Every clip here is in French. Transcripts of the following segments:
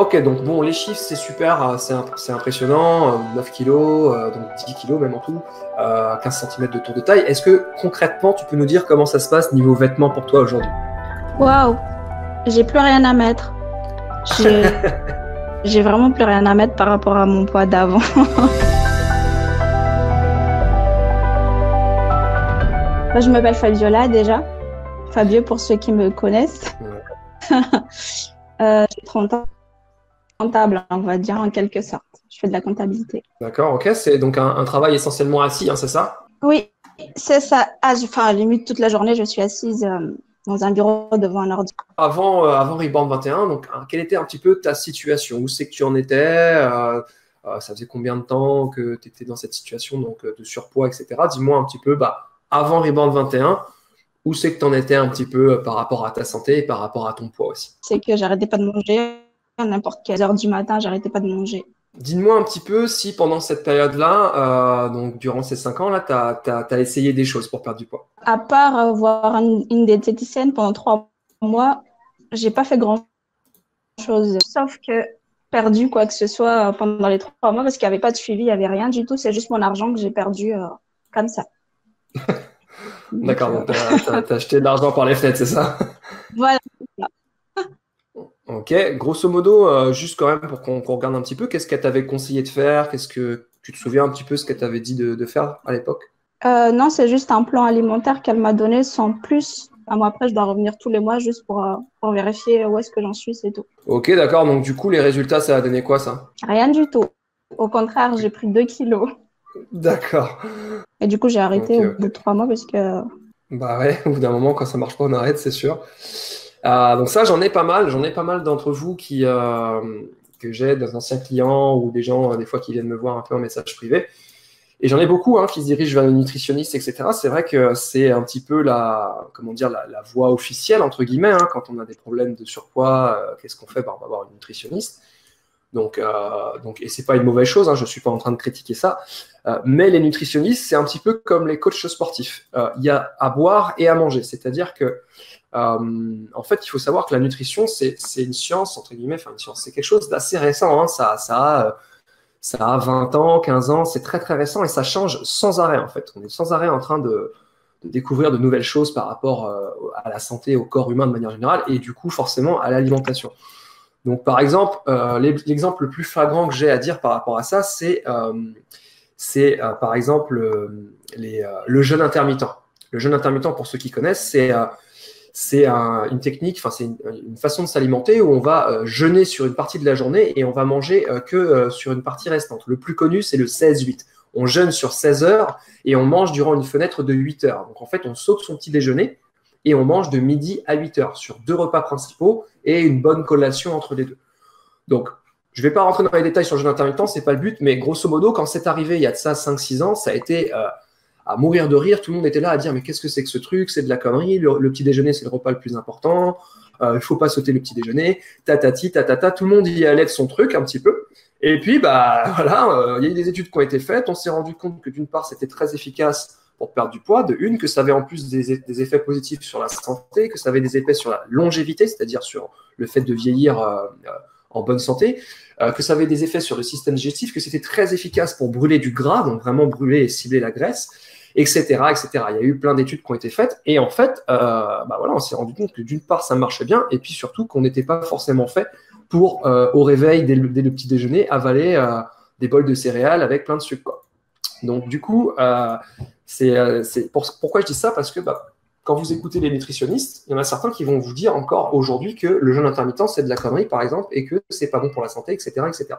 Ok, donc bon, les chiffres, c'est super, c'est impressionnant, 9 kilos, donc 10 kilos même en tout, 15 cm de tour de taille. Est-ce que concrètement, tu peux nous dire comment ça se passe niveau vêtements pour toi aujourd'hui? Waouh, j'ai plus rien à mettre. J'ai j'ai vraiment plus rien à mettre par rapport à mon poids d'avant. Moi, je m'appelle Fabiola déjà. Fabio pour ceux qui me connaissent. J'ai 30 ans, comptable, on va dire en quelque sorte. Je fais de la comptabilité. D'accord, ok, c'est donc un travail essentiellement assis, hein, c'est ça? Oui, c'est ça. Enfin, limite toute la journée, je suis assise dans un bureau devant un ordi. Avant Rebound 21, donc quelle était un petit peu ta situation? Où c'est que tu en étais? Ça faisait combien de temps que tu étais dans cette situation donc, de surpoids, etc. Dis-moi un petit peu, avant Rebound 21, où c'est que tu en étais un petit peu par rapport à ta santé et par rapport à ton poids aussi? C'est que j'arrêtais pas de manger. À n'importe quelle heure du matin, j'arrêtais pas de manger. Dis-moi un petit peu si pendant cette période-là, donc durant ces 5 ans-là, tu as essayé des choses pour perdre du poids. À part voir une diététicienne pendant 3 mois, j'ai pas fait grand-chose. Sauf que perdu quoi que ce soit pendant les 3 mois parce qu'il n'y avait pas de suivi, il n'y avait rien du tout. C'est juste mon argent que j'ai perdu comme ça. D'accord, donc tu as acheté de l'argent par les fenêtres, c'est ça? Voilà. Ok, grosso modo, juste quand même pour qu'on regarde un petit peu, qu'est-ce qu'elle t'avait conseillé de faire? Qu'est-ce que tu te souviens un petit peu ce qu'elle t'avait dit de faire à l'époque? Non, c'est juste un plan alimentaire qu'elle m'a donné sans plus. Moi, après, je dois revenir tous les mois juste pour vérifier où est-ce que j'en suis, c'est tout. Ok, d'accord, donc du coup, les résultats, ça a donné quoi ça? Rien du tout. Au contraire, j'ai pris 2 kilos. D'accord. Et du coup, j'ai arrêté Ok, au ok. bout de 3 mois parce que Bah ouais, au bout d'un moment, quand ça marche pas, on arrête, c'est sûr. Donc ça, j'en ai pas mal d'entre vous que j'ai, des anciens clients ou des gens, des fois, qui viennent me voir un peu en message privé. Et j'en ai beaucoup qui se dirigent vers le nutritionniste, etc. C'est vrai que c'est un petit peu comment dire, la voie officielle, entre guillemets, quand on a des problèmes de surpoids, qu'est-ce qu'on fait? On va voir une nutritionniste. Et c'est pas une mauvaise chose, je suis pas en train de critiquer ça. Mais les nutritionnistes, c'est un petit peu comme les coachs sportifs. Il y a à boire et à manger. C'est-à-dire que, en fait, il faut savoir que la nutrition, c'est une science, entre guillemets, enfin une science, c'est quelque chose d'assez récent. Ça a 20 ans, 15 ans, c'est très très récent et ça change sans arrêt en fait. On est sans arrêt en train de découvrir de nouvelles choses par rapport à la santé, au corps humain de manière générale et du coup forcément à l'alimentation. Donc par exemple, l'exemple le plus flagrant que j'ai à dire par rapport à ça, c'est par exemple le jeûne intermittent. Le jeûne intermittent, pour ceux qui connaissent, c'est une technique, enfin c'est une façon de s'alimenter où on va jeûner sur une partie de la journée et on va manger que sur une partie restante. Le plus connu, c'est le 16-8. On jeûne sur 16 heures et on mange durant une fenêtre de 8 heures. Donc en fait, on saute son petit déjeuner et on mange de midi à 8 heures sur 2 repas principaux et une bonne collation entre les deux. Donc, je ne vais pas rentrer dans les détails sur le jeûne intermittent, ce n'est pas le but, mais grosso modo, quand c'est arrivé il y a de ça 5-6 ans, ça a été à mourir de rire. Tout le monde était là à dire mais qu'est-ce que c'est que ce truc? C'est de la connerie. Le petit déjeuner, c'est le repas le plus important. Il ne faut pas sauter le petit déjeuner. Tatati, tatata. Tout le monde y allait de son truc un petit peu. Et puis, voilà, il y a eu des études qui ont été faites. On s'est rendu compte que d'une part, c'était très efficace pour perdre du poids. De une, que ça avait en plus des effets positifs sur la santé, que ça avait des effets sur la longévité, c'est-à-dire sur le fait de vieillir en bonne santé, que ça avait des effets sur le système digestif, que c'était très efficace pour brûler du gras, donc vraiment brûler et cibler la graisse, etc., etc. Il y a eu plein d'études qui ont été faites et en fait, voilà, on s'est rendu compte que d'une part, ça marchait bien et puis surtout qu'on n'était pas forcément fait pour, au réveil, dès le petit déjeuner, avaler des bols de céréales avec plein de sucre, quoi. Donc, du coup, pourquoi je dis ça? Parce que quand vous écoutez les nutritionnistes, il y en a certains qui vont vous dire encore aujourd'hui que le jeûne intermittent, c'est de la connerie, par exemple, et que c'est pas bon pour la santé, etc., etc.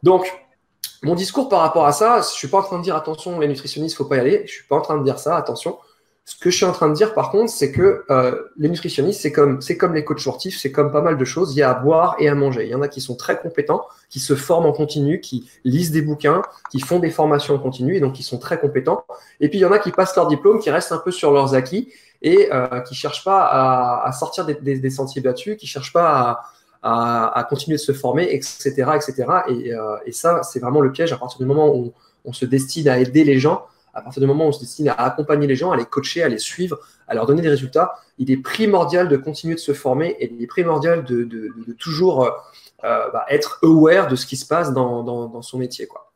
Donc, mon discours par rapport à ça, je ne suis pas en train de dire attention, les nutritionnistes, il ne faut pas y aller. Je ne suis pas en train de dire ça, attention. Ce que je suis en train de dire, par contre, c'est que les nutritionnistes, c'est comme les coachs sportifs, c'est comme pas mal de choses. Il y a à boire et à manger. Il y en a qui sont très compétents, qui se forment en continu, qui lisent des bouquins, qui font des formations en continu et donc qui sont très compétents. Et puis, il y en a qui passent leur diplôme, qui restent un peu sur leurs acquis et qui ne cherchent pas à sortir des sentiers battus, qui ne cherchent pas à continuer de se former, etc., etc. Et ça, c'est vraiment le piège à partir du moment où on se destine à aider les gens. À partir du moment où on se destine à accompagner les gens, à les coacher, à les suivre, à leur donner des résultats, il est primordial de continuer de se former et il est primordial de toujours être aware de ce qui se passe dans son métier, quoi.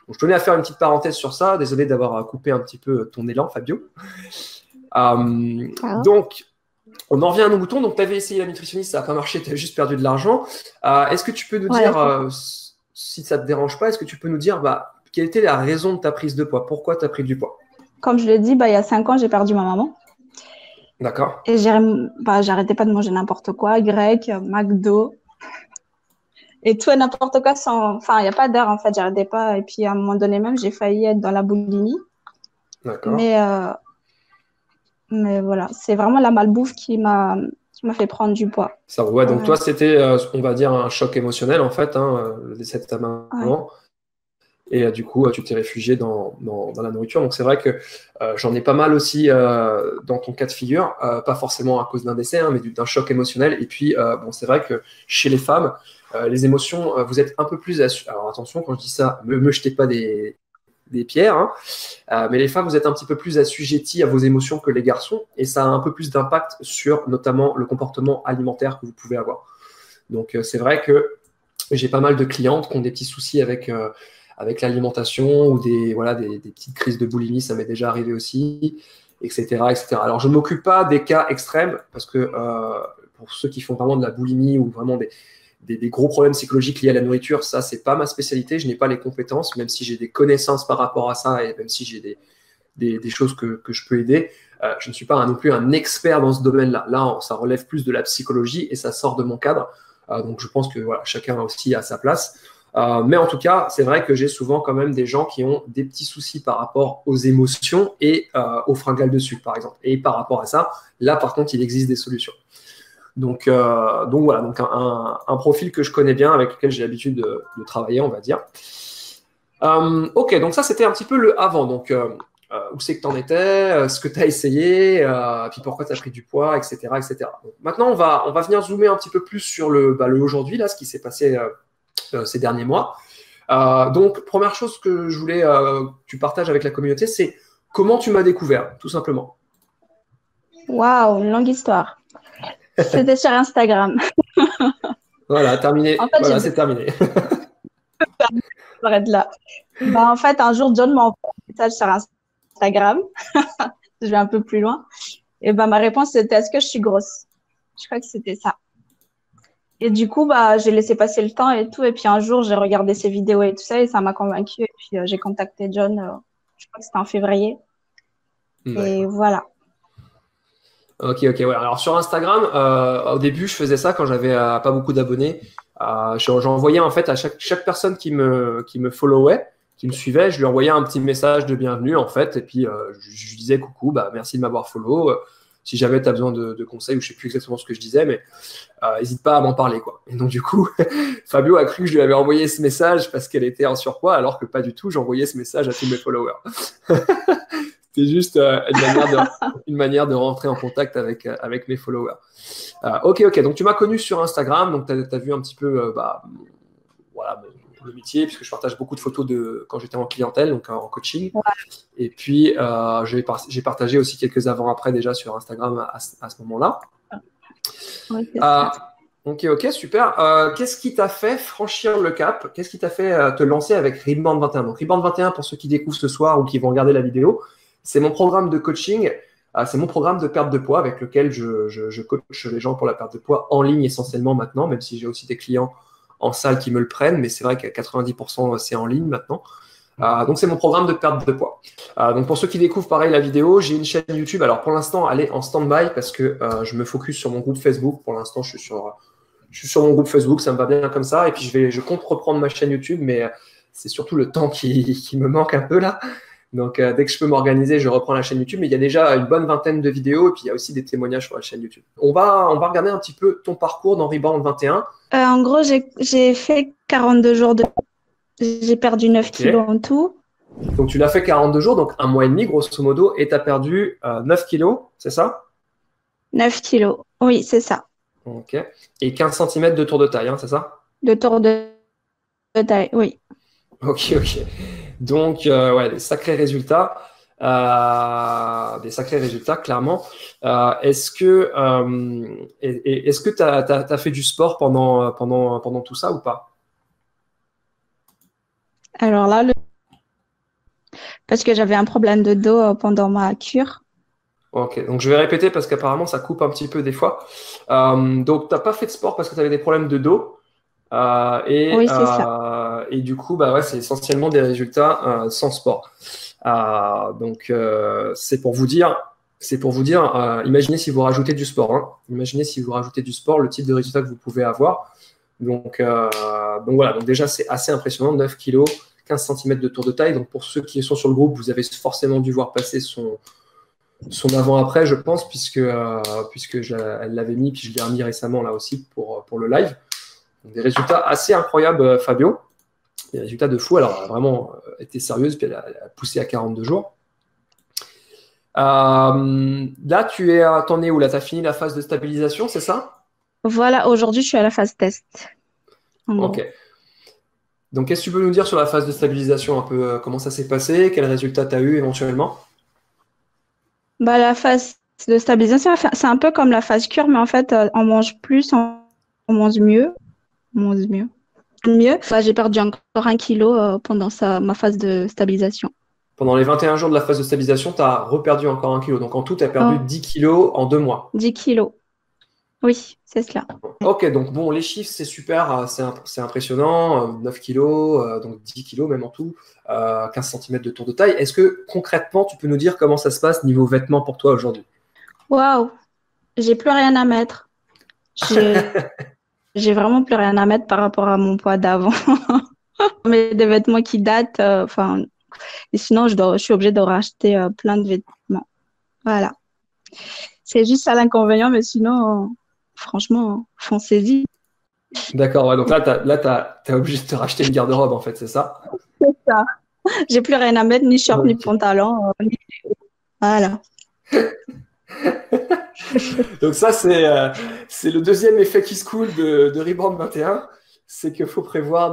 Donc, je tenais à faire une petite parenthèse sur ça. Désolé d'avoir coupé un petit peu ton élan, Fabio. Donc, on en revient à nos moutons. Donc, tu avais essayé la nutritionniste, ça n'a pas marché, tu as juste perdu de l'argent. Est-ce que tu peux nous dire, si ça ne te dérange pas, est-ce que tu peux nous dire quelle était la raison de ta prise de poids? Pourquoi tu as pris du poids? Comme je l'ai dit, il y a 5 ans, j'ai perdu ma maman. D'accord. Et j'arrêtais pas de manger n'importe quoi, grec, McDo, et tout et n'importe quoi sans... Enfin, il n'y a pas d'heure, en fait, j'arrêtais pas. Et puis, à un moment donné même, j'ai failli être dans la boulimie. D'accord. Mais voilà, c'est vraiment la malbouffe qui m'a fait prendre du poids. Ça, ouais, donc toi, c'était, on va dire, un choc émotionnel, en fait, le décès de ta maman. Ouais. Et du coup, tu t'es réfugié dans la nourriture. Donc, c'est vrai que j'en ai pas mal aussi dans ton cas de figure, pas forcément à cause d'un décès, mais d'un choc émotionnel. Et puis, c'est vrai que chez les femmes, les émotions, vous êtes un peu plus... Alors, attention, quand je dis ça, me jetez pas des pierres, mais les femmes, vous êtes un petit peu plus assujetties à vos émotions que les garçons, et ça a un peu plus d'impact sur notamment le comportement alimentaire que vous pouvez avoir. Donc, c'est vrai que j'ai pas mal de clientes qui ont des petits soucis avec l'alimentation ou des petites crises de boulimie, ça m'est déjà arrivé aussi, etc., etc. Alors, je ne m'occupe pas des cas extrêmes parce que pour ceux qui font vraiment de la boulimie ou vraiment des gros problèmes psychologiques liés à la nourriture, ça, c'est pas ma spécialité. Je n'ai pas les compétences, même si j'ai des connaissances par rapport à ça et même si j'ai des choses que je peux aider. Je ne suis pas non plus un expert dans ce domaine-là. Là, ça relève plus de la psychologie et ça sort de mon cadre. Donc, je pense que voilà, chacun aussi a sa place. Mais en tout cas, c'est vrai que j'ai souvent quand même des gens qui ont des petits soucis par rapport aux émotions et aux fringales de sucre, par exemple. Et par rapport à ça, là, par contre, il existe des solutions. Donc voilà, donc un profil que je connais bien, avec lequel j'ai l'habitude de travailler, on va dire. Ok, donc ça, c'était un petit peu le avant. Donc, où c'est que tu en étais, ce que tu as essayé, puis pourquoi tu as pris du poids, etc. etc. Donc, maintenant, on va venir zoomer un petit peu plus sur le aujourd'hui, là, ce qui s'est passé ces derniers mois. Donc, première chose que je voulais que tu partages avec la communauté, c'est comment tu m'as découvert, tout simplement. Waouh, une longue histoire. C'était sur Instagram. Voilà, terminé. En fait, voilà, c'est terminé. J'arrête là. En fait, un jour, John m'a envoyé un message sur Instagram. Je vais un peu plus loin. Et ma réponse, c'était: est-ce que je suis grosse? Je crois que c'était ça. Et du coup, j'ai laissé passer le temps et tout. Et puis un jour, j'ai regardé ses vidéos et tout ça et ça m'a convaincue. Et puis j'ai contacté John, je crois que c'était en février. Et voilà. Ok. Ouais. Alors sur Instagram, au début, je faisais ça quand j'avais pas beaucoup d'abonnés. J'envoyais en fait à chaque personne qui me followait, qui me suivait, je lui envoyais un petit message de bienvenue en fait. Et puis je disais coucou, merci de m'avoir follow. Si jamais tu as besoin de conseils, ou je sais plus exactement ce que je disais, mais n'hésite pas à m'en parler, quoi. Et donc du coup, Fabio a cru que je lui avais envoyé ce message parce qu'elle était en surpoids, alors que pas du tout. J'envoyais ce message à tous mes followers. C'est juste une manière de rentrer en contact avec mes followers. Ok. Donc, tu m'as connu sur Instagram. Donc, tu as vu un petit peu voilà, le métier, puisque je partage beaucoup de photos de quand j'étais en clientèle, donc en coaching. Ouais. Et puis, j'ai partagé aussi quelques avant-après déjà sur Instagram à ce moment-là. Ouais, ok, super. Qu'est-ce qui t'a fait franchir le cap? Qu'est-ce qui t'a fait te lancer avec Rebound 21? Donc, Rebound 21, pour ceux qui découvrent ce soir ou qui vont regarder la vidéo, c'est mon programme de coaching, c'est mon programme de perte de poids avec lequel je coach les gens pour la perte de poids en ligne essentiellement maintenant, même si j'ai aussi des clients en salle qui me le prennent, mais c'est vrai qu'à 90% c'est en ligne maintenant. Donc c'est mon programme de perte de poids. Donc pour ceux qui découvrent pareil la vidéo, j'ai une chaîne YouTube. Alors pour l'instant, elle est en stand-by parce que je me focus sur mon groupe Facebook. Pour l'instant, je suis sur mon groupe Facebook, ça me va bien comme ça. Et puis je compte reprendre ma chaîne YouTube, mais c'est surtout le temps qui me manque un peu là. Donc, dès que je peux m'organiser, je reprends la chaîne YouTube. Mais il y a déjà une bonne vingtaine de vidéos et puis il y a aussi des témoignages sur la chaîne YouTube. On va regarder un petit peu ton parcours dans Rebound 21. En gros, j'ai fait 42 jours J'ai perdu 9 kilos en tout. Donc, tu l'as fait 42 jours, donc un mois et demi, grosso modo, et tu as perdu 9 kilos, c'est ça? 9 kilos, oui, c'est ça. Ok. Et 15 cm de tour de taille, c'est ça? De tour de taille, oui. Ok. Donc, ouais, des sacrés résultats. des sacrés résultats, clairement. Est-ce que tu as fait du sport pendant tout ça ou pas? Alors là, parce que j'avais un problème de dos pendant ma cure. Ok, donc je vais répéter parce qu'apparemment ça coupe un petit peu des fois. Donc, tu n'as pas fait de sport parce que tu avais des problèmes de dos. Oui, c'est ça. Et du coup, bah ouais, c'est essentiellement des résultats sans sport. Donc, imaginez si vous rajoutez du sport. Hein. Imaginez si vous rajoutez du sport, le type de résultat que vous pouvez avoir. Donc voilà, donc déjà c'est assez impressionnant, 9 kilos, 15 cm de tour de taille. Donc pour ceux qui sont sur le groupe, vous avez forcément dû voir passer son avant-après, je pense, puisque elle l'avait mis, puis je l'ai remis récemment là aussi pour le live. Donc, des résultats assez incroyables, Fabio. Des résultats de fou. Alors, elle a vraiment été sérieuse, puis elle a poussé à 42 jours. Là, t'en es où? Là, tu as fini la phase de stabilisation, c'est ça? Voilà, aujourd'hui, je suis à la phase test. En Ok. gros. Donc, qu'est-ce que tu peux nous dire sur la phase de stabilisation, un peu comment ça s'est passé, quels résultats tu as eu éventuellement? Bah, la phase de stabilisation, c'est un peu comme la phase cure, mais en fait, on mange plus, on mange mieux. On mange mieux. Mieux. Bah, j'ai perdu encore 1 kilo pendant ma phase de stabilisation. Pendant les 21 jours de la phase de stabilisation, tu as reperdu encore 1 kilo. Donc, en tout, tu as perdu Oh, 10 kilos en 2 mois. 10 kilos. Oui, c'est cela. Ok, donc bon, les chiffres, c'est super, c'est impressionnant, 9 kilos, donc 10 kilos même en tout, 15 cm de tour de taille. Est-ce que concrètement, tu peux nous dire comment ça se passe niveau vêtements pour toi aujourd'hui? Waouh, j'ai plus rien à mettre. J'ai j'ai vraiment plus rien à mettre par rapport à mon poids d'avant. Mais des vêtements qui datent, enfin, et sinon je suis obligée de racheter plein de vêtements. Voilà. C'est juste ça l'inconvénient, mais sinon, franchement, foncez-y. D'accord, ouais, donc là, t'es obligé de te racheter une garde-robe, en fait, c'est ça? C'est ça. J'ai plus rien à mettre, ni short, ni Ok. pantalon. Voilà. Donc ça, c'est le deuxième effet qui se coule de Rebound 21, c'est qu'il faut prévoir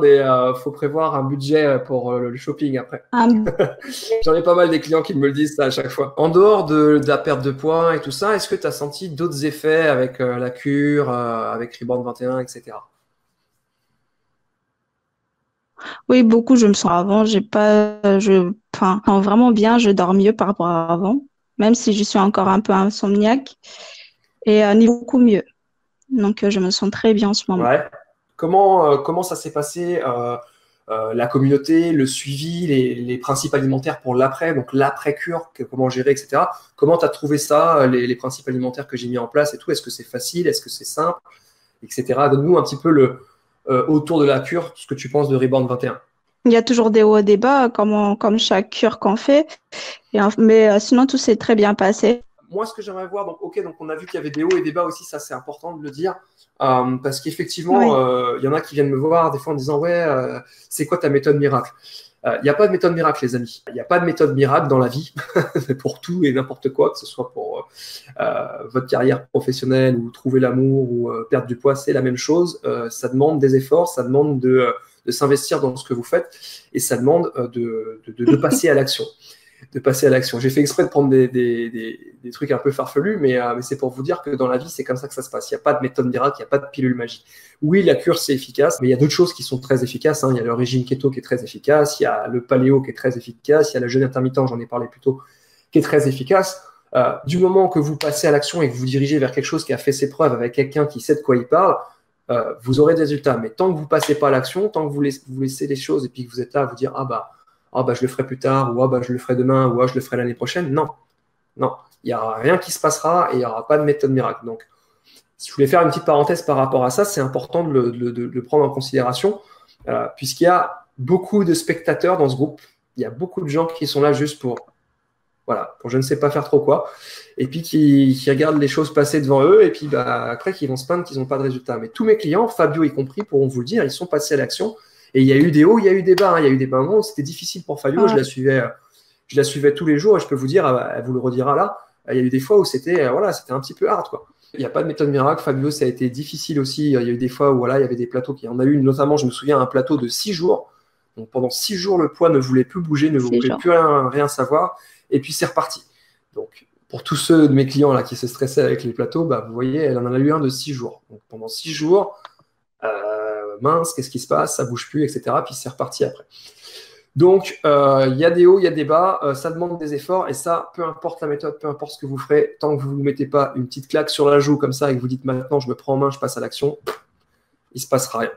un budget pour le shopping après. Un- J'en ai pas mal des clients qui me le disent ça à chaque fois. En dehors de la perte de poids et tout ça, est-ce que tu as senti d'autres effets avec la cure, avec Rebound 21, etc. Oui, beaucoup, je me sens avant. J'ai pas, enfin, quand vraiment bien, je dors mieux par rapport à avant, même si je suis encore un peu insomniaque et niveau beaucoup mieux. Donc, je me sens très bien en ce moment. Ouais. Comment ça s'est passé la communauté, le suivi, les principes alimentaires pour l'après, donc l'après-cure, comment gérer, etc. Comment tu as trouvé ça, les principes alimentaires que j'ai mis en place et tout? Est-ce que c'est facile? Est-ce que c'est simple? Etc. Donne-nous un petit peu autour de la cure, ce que tu penses de Rebound 21. Il y a toujours des hauts et des bas, comme chaque cure qu'on fait. Mais sinon, tout s'est très bien passé. Moi, ce que j'aimerais voir, donc, ok, donc on a vu qu'il y avait des hauts et des bas aussi, ça c'est important de le dire, parce qu'effectivement, Oui. il y en a qui viennent me voir des fois en disant, ouais, c'est quoi ta méthode miracle? Il n'y a pas de méthode miracle, les amis. Il n'y a pas de méthode miracle dans la vie, pour tout et n'importe quoi, que ce soit pour votre carrière professionnelle ou trouver l'amour ou perdre du poids, c'est la même chose. Ça demande des efforts, ça demande de s'investir dans ce que vous faites et ça demande de passer à l'action. De passer à l'action. J'ai fait exprès de prendre des trucs un peu farfelus, mais c'est pour vous dire que dans la vie, c'est comme ça que ça se passe. Il n'y a pas de méthode miracle, il n'y a pas de pilule magique. Oui, la cure, c'est efficace, mais il y a d'autres choses qui sont très efficaces. Hein. Il y a le régime keto qui est très efficace, il y a le paléo qui est très efficace, il y a le jeûne intermittent, j'en ai parlé plus tôt, qui est très efficace. Du moment que vous passez à l'action et que vous dirigez vers quelque chose qui a fait ses preuves avec quelqu'un qui sait de quoi il parle, vous aurez des résultats. Mais tant que vous ne passez pas à l'action, tant que vous laissez les choses et puis que vous êtes là à vous dire « Ah bah je le ferai plus tard » ou « Ah bah je le ferai demain » ou « Ah je le ferai l'année prochaine », non. Non, il n'y aura rien qui se passera et il n'y aura pas de méthode miracle. Donc, si je voulais faire une petite parenthèse par rapport à ça, c'est important de le prendre en considération, puisqu'il y a beaucoup de spectateurs dans ce groupe. Il y a beaucoup de gens qui sont là juste pour je ne sais pas faire trop quoi, et puis qui regardent les choses passer devant eux, et puis après, qui vont se plaindre qu'ils n'ont pas de résultat. Mais tous mes clients, Fabio y compris, pourront vous le dire, ils sont passés à l'action, et il y a eu des hauts, il y a eu des bas. Hein. Il y a eu des bas moments où c'était difficile pour Fabio, Ouais. je la suivais tous les jours, et je peux vous dire, elle vous le redira là, il y a eu des fois où c'était un petit peu hard, quoi. Il n'y a pas de méthode miracle. Fabio, ça a été difficile aussi. Il y a eu des fois où il y avait des plateaux qui en a eu, notamment, je me souviens, un plateau de 6 jours. Donc pendant 6 jours, le poids ne voulait plus bouger, ne voulait plus rien savoir, et puis c'est reparti. Donc pour tous ceux de mes clients là qui se stressaient avec les plateaux, bah, vous voyez, elle en a eu un de 6 jours. Donc pendant 6 jours, mince, qu'est-ce qui se passe, ça bouge plus, etc. Puis c'est reparti après. Donc, il y a des hauts, il y a des bas, ça demande des efforts, et ça, peu importe la méthode, peu importe ce que vous ferez, tant que vous ne vous mettez pas une petite claque sur la joue comme ça et que vous dites maintenant, je me prends en main, je passe à l'action, il ne se passera rien.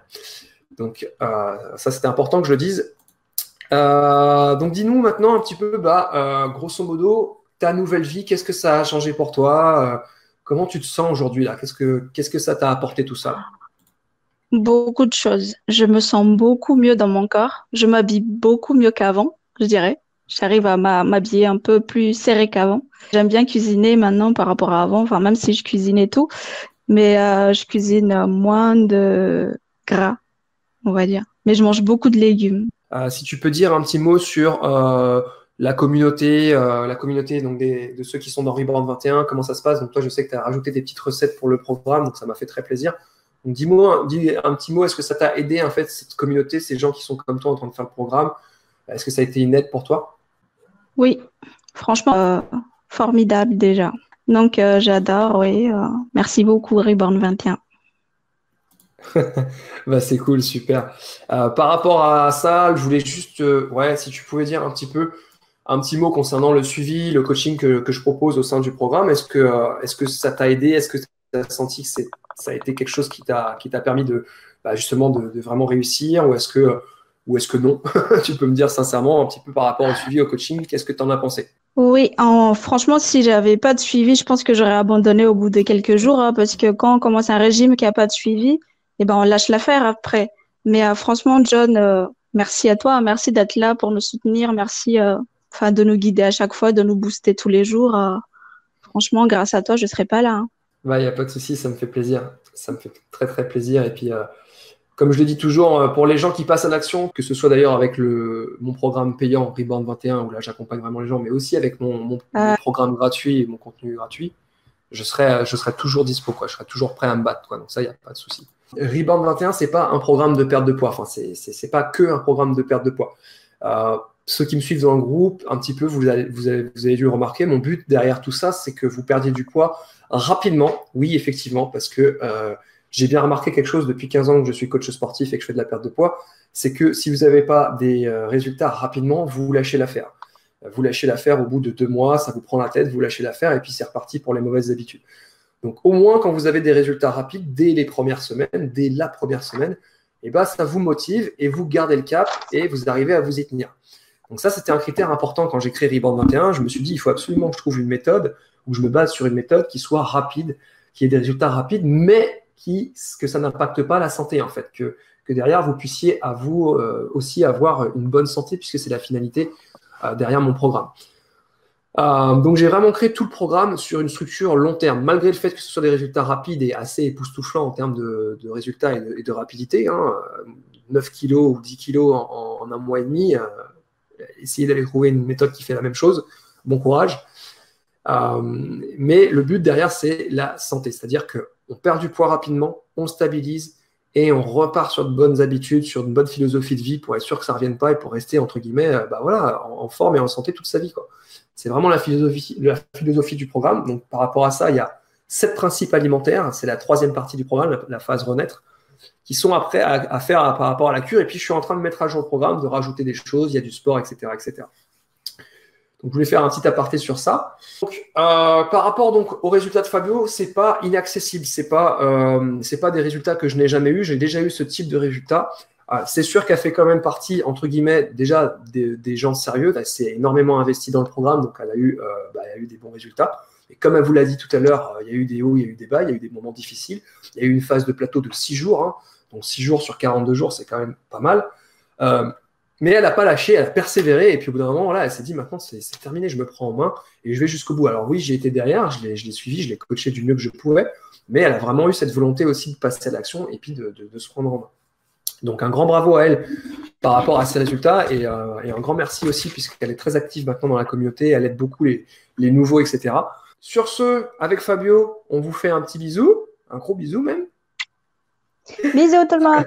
Donc, ça, c'était important que je le dise. Donc, dis-nous maintenant un petit peu, grosso modo, ta nouvelle vie, qu'est-ce que ça a changé pour toi? Comment tu te sens aujourd'hui là? Qu'est-ce que ça t'a apporté tout ça? Beaucoup de choses. Je me sens beaucoup mieux dans mon corps. Je m'habille beaucoup mieux qu'avant, je dirais. J'arrive à m'habiller un peu plus serré qu'avant. J'aime bien cuisiner maintenant par rapport à avant, enfin même si je cuisine et tout, mais je cuisine moins de gras, on va dire. Mais je mange beaucoup de légumes. Si tu peux dire un petit mot sur la communauté donc de ceux qui sont dans Reborn 21, comment ça se passe? Donc toi, je sais que tu as rajouté des petites recettes pour le programme, donc ça m'a fait très plaisir. Donc dis un petit mot, est-ce que ça t'a aidé en fait, cette communauté, ces gens qui sont comme toi en train de faire le programme? Est-ce que ça a été une aide pour toi? Oui, franchement, formidable déjà. Donc j'adore, oui. Merci beaucoup, Reborn 21. C'est cool, super. Par rapport à ça, je voulais juste, si tu pouvais dire un petit mot concernant le suivi, le coaching que je propose au sein du programme. Est-ce que ça t'a aidé? Est-ce que tu as senti que ça a été quelque chose qui t'a permis justement de vraiment réussir? Ou est-ce que non? Tu peux me dire sincèrement un petit peu par rapport au suivi, au coaching, qu'est-ce que tu en as pensé? Oui, franchement, si j'avais pas de suivi, je pense que j'aurais abandonné au bout de quelques jours, hein, parce que quand on commence un régime qui a pas de suivi, eh ben on lâche l'affaire après. Mais franchement, John, merci à toi, merci d'être là pour nous soutenir, merci, enfin, de nous guider à chaque fois, de nous booster tous les jours. Franchement, grâce à toi, je serais pas là, hein. Il n'y a pas de souci, ça me fait plaisir. Ça me fait très, très plaisir. Et puis, comme je le dis toujours, pour les gens qui passent à l'action, que ce soit d'ailleurs avec mon programme payant Reborn 21, où là j'accompagne vraiment les gens, mais aussi avec mes programmes gratuits et mon contenu gratuit, je serai toujours dispo, quoi. Je serai toujours prêt à me battre, quoi. Donc ça, il n'y a pas de souci. Reborn 21, c'est pas un programme de perte de poids. Enfin, c'est pas que un programme de perte de poids. Ceux qui me suivent dans le groupe, un petit peu, vous avez dû remarquer, mon but derrière tout ça, c'est que vous perdiez du poids rapidement. Oui, effectivement, parce que j'ai bien remarqué quelque chose depuis 15 ans que je suis coach sportif et que je fais de la perte de poids, c'est que si vous n'avez pas des résultats rapidement, vous lâchez l'affaire. Vous lâchez l'affaire au bout de 2 mois, ça vous prend la tête, vous lâchez l'affaire et puis c'est reparti pour les mauvaises habitudes. Donc au moins, quand vous avez des résultats rapides dès les premières semaines, dès la première semaine, ça vous motive et vous gardez le cap et vous arrivez à vous y tenir. Donc ça, c'était un critère important quand j'ai créé Reborn 21. Je me suis dit, il faut absolument que je trouve une méthode, où je me base sur une méthode qui soit rapide, qui ait des résultats rapides, mais que ça n'impacte pas la santé, en fait. Que derrière, vous puissiez à vous aussi avoir une bonne santé, puisque c'est la finalité derrière mon programme. Donc j'ai vraiment créé tout le programme sur une structure long terme, malgré le fait que ce soit des résultats rapides et assez époustouflants en termes de résultats et de rapidité. 9 kilos ou 10 kilos en un mois et demi, essayez d'aller trouver une méthode qui fait la même chose. Bon courage. Mais le but derrière, c'est la santé. C'est-à-dire qu'on perd du poids rapidement, on stabilise et on repart sur de bonnes habitudes, sur une bonne philosophie de vie pour être sûr que ça ne revienne pas et pour rester, entre guillemets, en forme et en santé toute sa vie, quoi. C'est vraiment la philosophie du programme. Donc, par rapport à ça, il y a 7 principes alimentaires. C'est la 3e partie du programme, la phase renaître, qui sont après à faire par rapport à la cure. Et puis, je suis en train de mettre à jour le programme, de rajouter des choses. Il y a du sport, etc., etc. Donc, je voulais faire un petit aparté sur ça. Donc, par rapport donc aux résultats de Fabio, c'est pas inaccessible. C'est pas des résultats que je n'ai jamais eu. J'ai déjà eu ce type de résultats. C'est sûr qu'elle fait quand même partie, entre guillemets, déjà des gens sérieux. Elle s'est énormément investie dans le programme, donc elle a eu des bons résultats. Et comme elle vous l'a dit tout à l'heure, il y a eu des hauts, il y a eu des bas, il y a eu des moments difficiles. Il y a eu une phase de plateau de 6 jours. Hein. Donc 6 jours sur 42 jours, c'est quand même pas mal. Mais elle n'a pas lâché, elle a persévéré. Et puis au bout d'un moment, elle s'est dit, maintenant, c'est terminé, je me prends en main et je vais jusqu'au bout. Alors oui, j'ai été derrière, je l'ai suivi, je l'ai coaché du mieux que je pouvais. Mais elle a vraiment eu cette volonté aussi de passer à l'action et puis de se prendre en main. Donc un grand bravo à elle par rapport à ses résultats et un grand merci aussi puisqu'elle est très active maintenant dans la communauté, elle aide beaucoup les nouveaux, etc. Sur ce, avec Fabio, on vous fait un petit bisou, un gros bisou même. Bisous tout le monde.